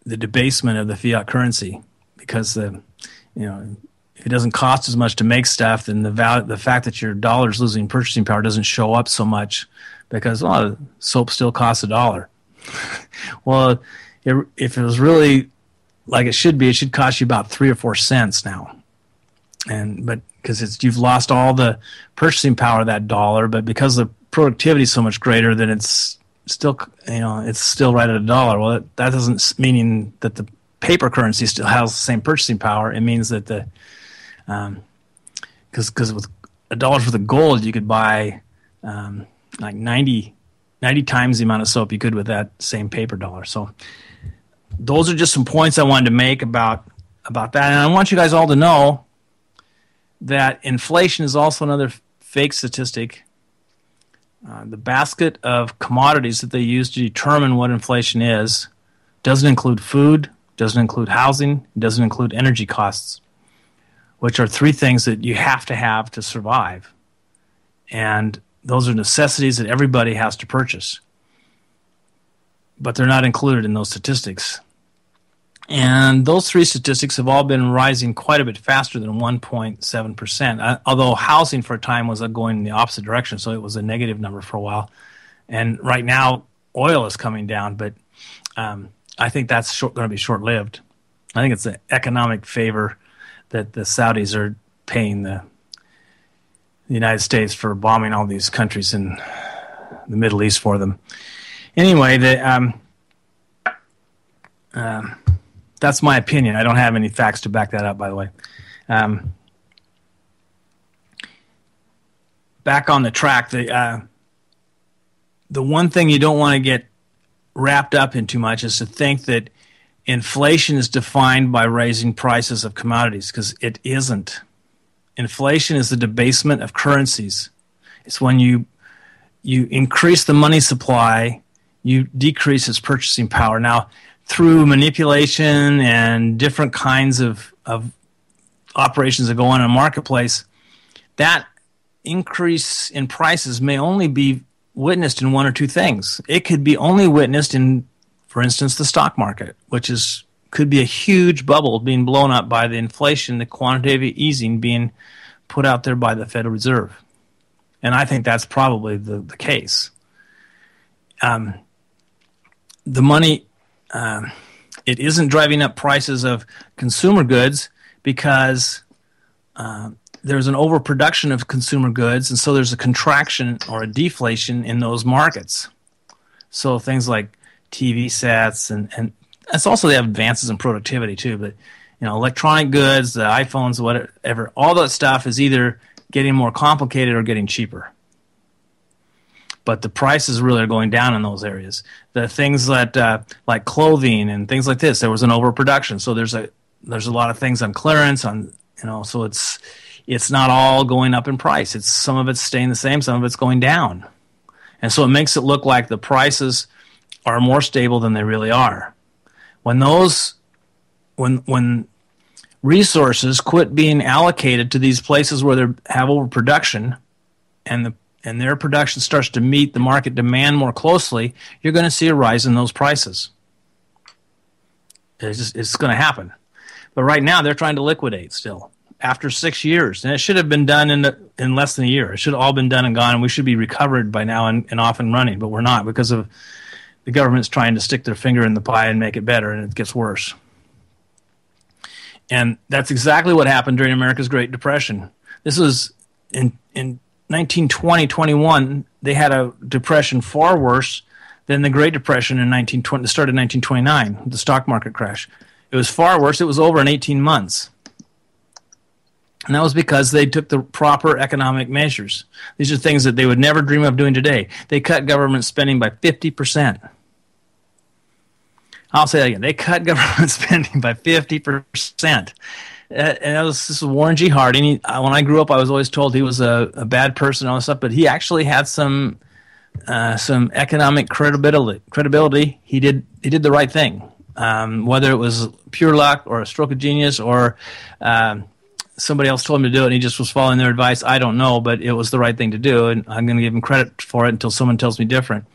debasement of the fiat currency, because if it doesn't cost as much to make stuff, then the fact that your dollar's losing purchasing power doesn't show up so much, because soap still costs $1. Well, if it was really like it should be, it should cost you about 3 or 4 cents now. But because you've lost all the purchasing power of that dollar, but because the productivity is so much greater, then it's still, it's still right at $1. Well, that doesn't mean that the paper currency still has the same purchasing power. It means that because with $1 worth of gold, you could buy like 90 times the amount of soap you could with that same paper dollar. So those are just some points I wanted to make about that. And I want you guys all to know that inflation is also another fake statistic. The basket of commodities that they use to determine what inflation is doesn't include food, doesn't include housing, doesn't include energy costs, which are three things that you have to survive. And those are necessities that everybody has to purchase. But they're not included in those statistics. And those three statistics have all been rising quite a bit faster than 1.7%, although housing for a time was going in the opposite direction, so it was a negative number for a while. And right now, oil is coming down, but I think that's going to be short-lived. I think it's an economic favor that the Saudis are paying the United States for bombing all these countries in the Middle East for them. Anyway, that's my opinion. I don't have any facts to back that up, by the way. Back on the track, the one thing you don't want to get wrapped up in too much is to think that inflation is defined by raising prices of commodities, because it isn't. Inflation is the debasement of currencies. It's when you increase the money supply, you decrease its purchasing power. Now, through manipulation and different kinds of operations that go on in a marketplace, that increase in prices may only be witnessed in one or two things. It could be only witnessed in, for instance, the stock market, which could be a huge bubble being blown up by the inflation, the quantitative easing being put out there by the Federal Reserve. And I think that's probably the case. The money... it isn't driving up prices of consumer goods because there's an overproduction of consumer goods, and so there's a contraction or a deflation in those markets. So things like TV sets and it's also they have advances in productivity too, but electronic goods, the iPhones, whatever, all that stuff is either getting more complicated or getting cheaper. But the prices really are going down in those areas. The things that like clothing and things like this, there was an overproduction. So there's a lot of things on clearance so it's not all going up in price. It's some of it's staying the same, some of it's going down. And so it makes it look like the prices are more stable than they really are. When resources quit being allocated to these places where they have overproduction and their production starts to meet the market demand more closely, you're going to see a rise in those prices. It's going to happen. But right now, they're trying to liquidate still after 6 years. And it should have been done in less than a year. It should have all been done and gone, and we should be recovered by now and off and running. But we're not, because of the government's trying to stick their finger in the pie and make it better, and it gets worse. And that's exactly what happened during America's Great Depression. This was in 1920-21, they had a depression far worse than the Great Depression in 1920. It started in 1929, the stock market crash. It was far worse. It was over in 18 months. And that was because they took the proper economic measures. These are things that they would never dream of doing today. They cut government spending by 50%. I'll say that again. They cut government spending by 50%. And this is Warren G. Harding. When I grew up, I was always told he was a bad person and all this stuff, but he actually had some economic credibility. He did the right thing. Whether it was pure luck or a stroke of genius or somebody else told him to do it and he just was following their advice, I don't know, but it was the right thing to do, and I'm going to give him credit for it until someone tells me different.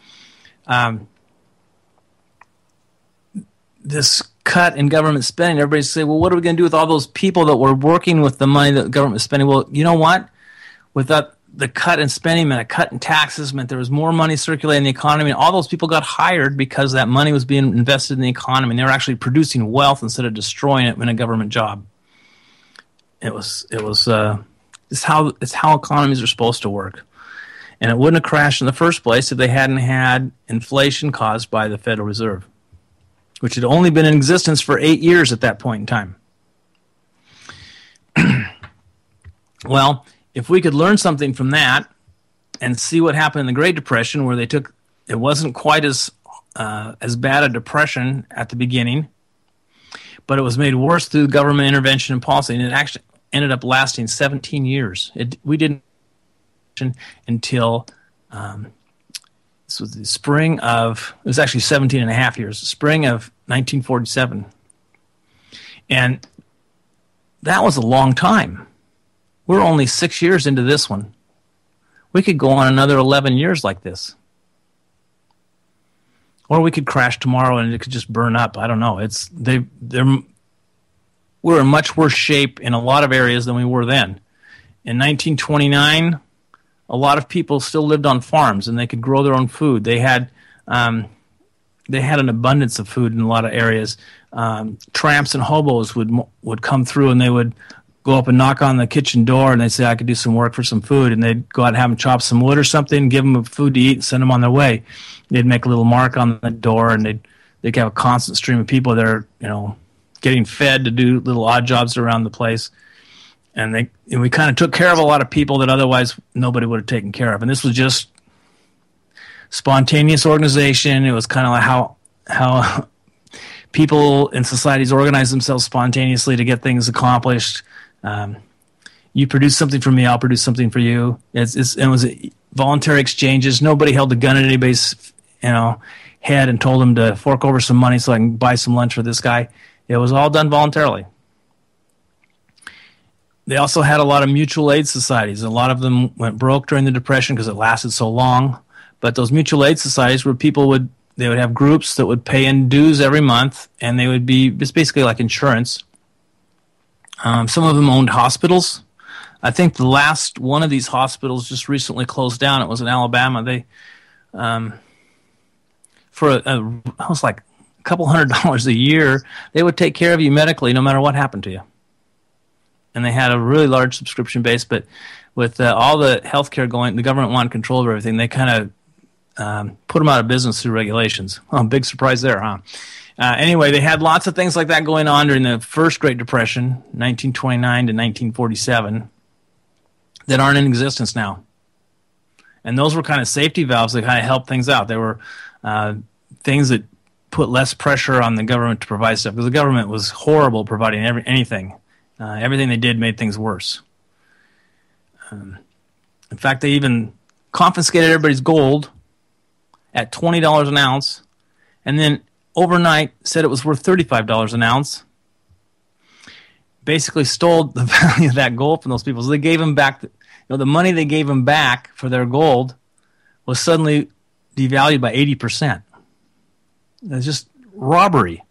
This cut in government spending, everybody say, well, what are we going to do with all those people that were working with the money that the government was spending? Well, you know what? Without the cut in spending meant a cut in taxes, meant there was more money circulating in the economy, and all those people got hired because that money was being invested in the economy, and they were actually producing wealth instead of destroying it in a government job. It was It's how economies are supposed to work. And it wouldn't have crashed in the first place if they hadn't had inflation caused by the Federal Reserve, which had only been in existence for 8 years at that point in time. Well, if we could learn something from that and see what happened in the Great Depression, where it wasn't quite as bad a depression at the beginning, but it was made worse through government intervention and policy, and it actually ended up lasting 17 years. We didn't until this was the spring of, it was actually 17 and a half years, spring of 1947. And that was a long time. We're only 6 years into this one. We could go on another 11 years like this. Or we could crash tomorrow and it could just burn up. I don't know. We're in much worse shape in a lot of areas than we were then. In 1929, a lot of people still lived on farms and they could grow their own food. They had an abundance of food in a lot of areas. Tramps and hobos would come through and they would go up and knock on the kitchen door and they'd say, I could do some work for some food. And they'd go out and have them chop some wood or something, give them food to eat and send them on their way. They'd make a little mark on the door and they'd have a constant stream of people there, getting fed to do little odd jobs around the place. And we kind of took care of a lot of people that otherwise nobody would have taken care of. And this was just spontaneous organization. It was kind of like how people in societies organize themselves spontaneously to get things accomplished. You produce something for me, I'll produce something for you. It was voluntary exchanges. Nobody held a gun at anybody's head and told them to fork over some money so I can buy some lunch for this guy. It was all done voluntarily. They also had a lot of mutual aid societies. A lot of them went broke during the Depression because it lasted so long. But those mutual aid societies were they would have groups that would pay in dues every month, and they would be it's basically like insurance. Some of them owned hospitals. I think the last one of these hospitals just recently closed down. It was in Alabama. They, it was like a couple $100 a year, they would take care of you medically no matter what happened to you. And they had a really large subscription base, but with all the healthcare going, the government wanted control of everything. They kind of put them out of business through regulations. Oh, big surprise there, huh? Anyway, they had lots of things like that going on during the first Great Depression, 1929 to 1947, that aren't in existence now. And those were kind of safety valves that kind of helped things out. They were things that put less pressure on the government to provide stuff, because the government was horrible providing anything. Everything they did made things worse. In fact, they even confiscated everybody's gold at $20 an ounce, and then overnight said it was worth $35 an ounce. Basically stole the value of that gold from those people. So they gave them back, the money they gave them back for their gold was suddenly devalued by 80%. It's just robbery.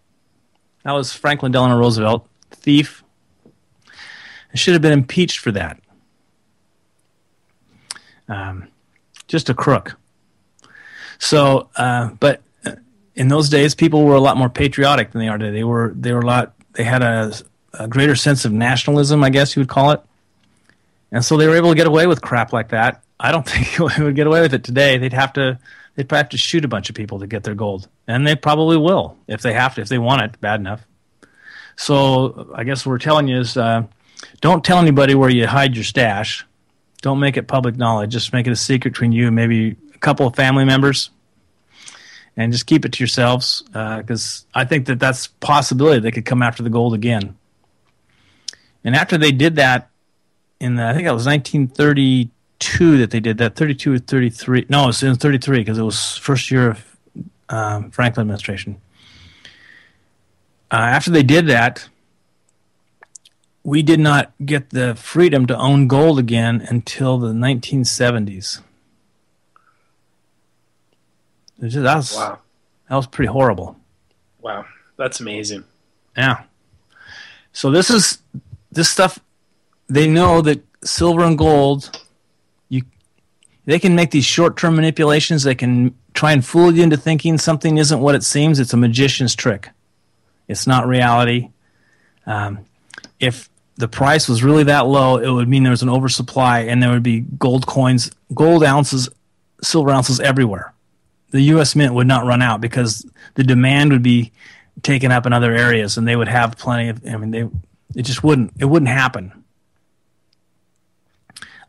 That was Franklin Delano Roosevelt, thief. Should have been impeached for that. Just a crook. So, but in those days, people were a lot more patriotic than they are today. They had a greater sense of nationalism, I guess you would call it. And so they were able to get away with crap like that. I don't think they would get away with it today. They'd probably have to shoot a bunch of people to get their gold. And they probably will if they have to, if they want it bad enough. So I guess what we're telling you is, don't tell anybody where you hide your stash. Don't make it public knowledge. Just make it a secret between you and maybe a couple of family members. And just keep it to yourselves, because I think that's a possibility they could come after the gold again. And after they did that, I think it was 1932 that they did that, 32 or 33. No, it was in 33 because it was first year of Franklin administration. After they did that, we did not get the freedom to own gold again until the 1970s. Wow. That was pretty horrible. Wow, that's amazing. Yeah. So this stuff, they know that silver and gold, they can make these short-term manipulations. They can try and fool you into thinking something isn't what it seems. It's a magician's trick. It's not reality. If the price was really that low, it would mean there was an oversupply, and there would be gold coins, gold ounces, silver ounces everywhere. The U.S. Mint would not run out because the demand would be taken up in other areas, and they would have plenty of. I mean, it wouldn't happen.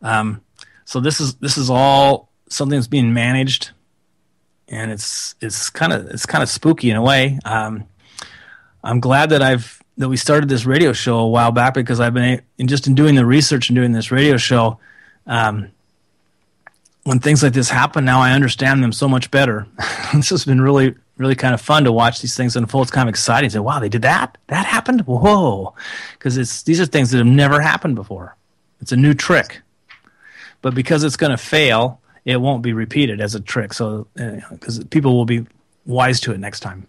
So this is all something that's being managed, and it's kind of spooky in a way. I'm glad that we started this radio show a while back, because I've been in doing the research and doing this radio show. When things like this happen now, I understand them so much better. This has been really, really kind of fun to watch these things unfold. It's kind of exciting to say, wow, they did that? That happened? Whoa. Because these are things that have never happened before. It's a new trick. But because it's going to fail, it won't be repeated as a trick. So, because people will be wise to it next time.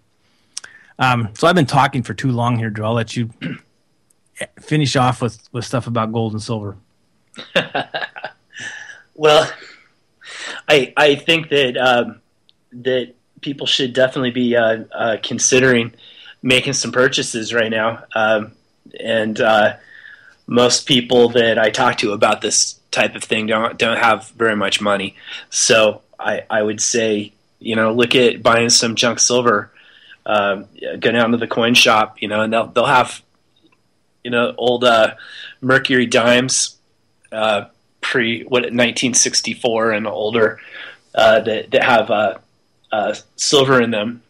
So I've been talking for too long here, Joe. I'll let you finish off with stuff about gold and silver. Well, I think that that people should definitely be considering making some purchases right now. And most people that I talk to about this type of thing don't have very much money. So I would say, look at buying some junk silver. Go down to the coin shop, and they'll have, old Mercury dimes, 1964 and older, that have silver in them,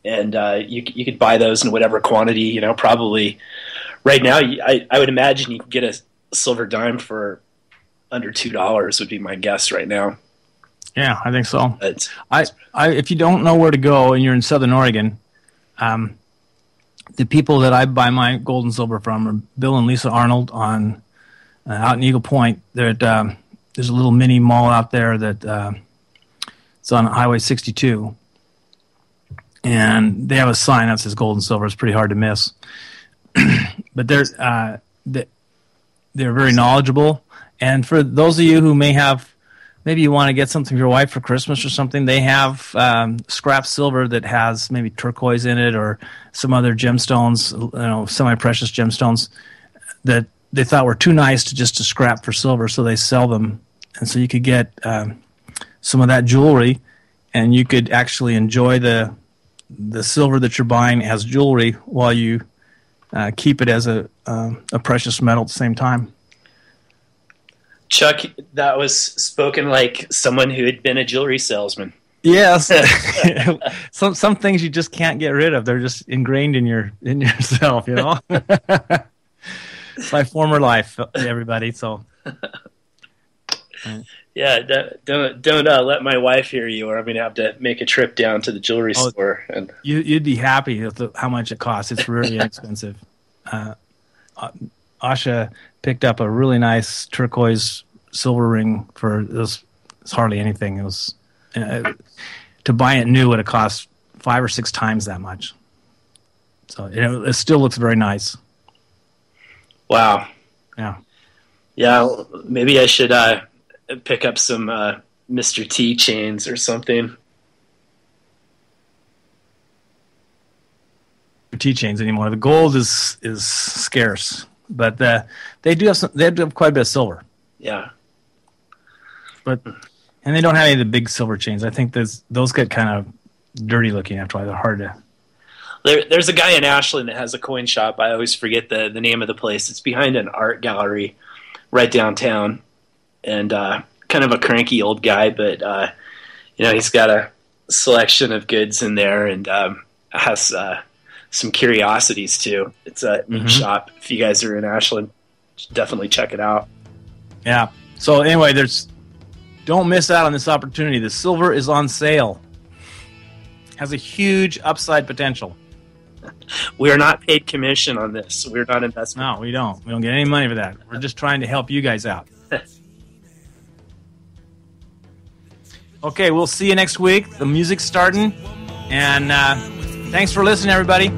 and you could buy those in whatever quantity. Probably right now, I would imagine you could get a silver dime for under $2 would be my guess right now. Yeah, I think so. If you don't know where to go and you're in Southern Oregon, the people that I buy my gold and silver from are Bill and Lisa Arnold on out in Eagle Point. There's a little mini mall out there that it's on Highway 62, and they have a sign that says gold and silver. It's pretty hard to miss. But they're very knowledgeable. And for those of you who maybe you want to get something for your wife for Christmas or something, they have scrap silver that has maybe turquoise in it or some other gemstones, semi-precious gemstones that they thought were too nice to scrap for silver, so they sell them. And so you could get some of that jewelry, and you could actually enjoy the silver that you're buying as jewelry while you keep it as a precious metal at the same time. Chuck, that was spoken like someone who had been a jewelry salesman. Yes. some things you just can't get rid of. They're just ingrained in yourself, It's my former life, everybody. So yeah, don't let my wife hear you, or I'm going to have to make a trip down to the jewelry store. And you'd be happy with how much it costs. It's really inexpensive. Asha picked up a really nice turquoise silver ring for this. It's hardly anything. It was to buy it new would have cost 5 or 6 times that much. So it still looks very nice. Wow. Yeah. Yeah. Maybe I should pick up some Mr. T chains or something. T chains anymore. The gold is scarce. But they do have quite a bit of silver. Yeah. And they don't have any of the big silver chains. I think those get kind of dirty looking after a while. They're hard to. There's a guy in Ashland that has a coin shop. I always forget the name of the place. It's behind an art gallery right downtown. And kind of a cranky old guy, but he's got a selection of goods in there, and has some curiosities too. It's a neat shop. If you guys are in Ashland, definitely check it out. Yeah. So anyway, don't miss out on this opportunity. The silver is on sale. Has a huge upside potential. We are not paid commission on this. We're not investment. No, we don't. We don't get any money for that. We're just trying to help you guys out. Okay, we'll see you next week. The music's starting. And thanks for listening, everybody.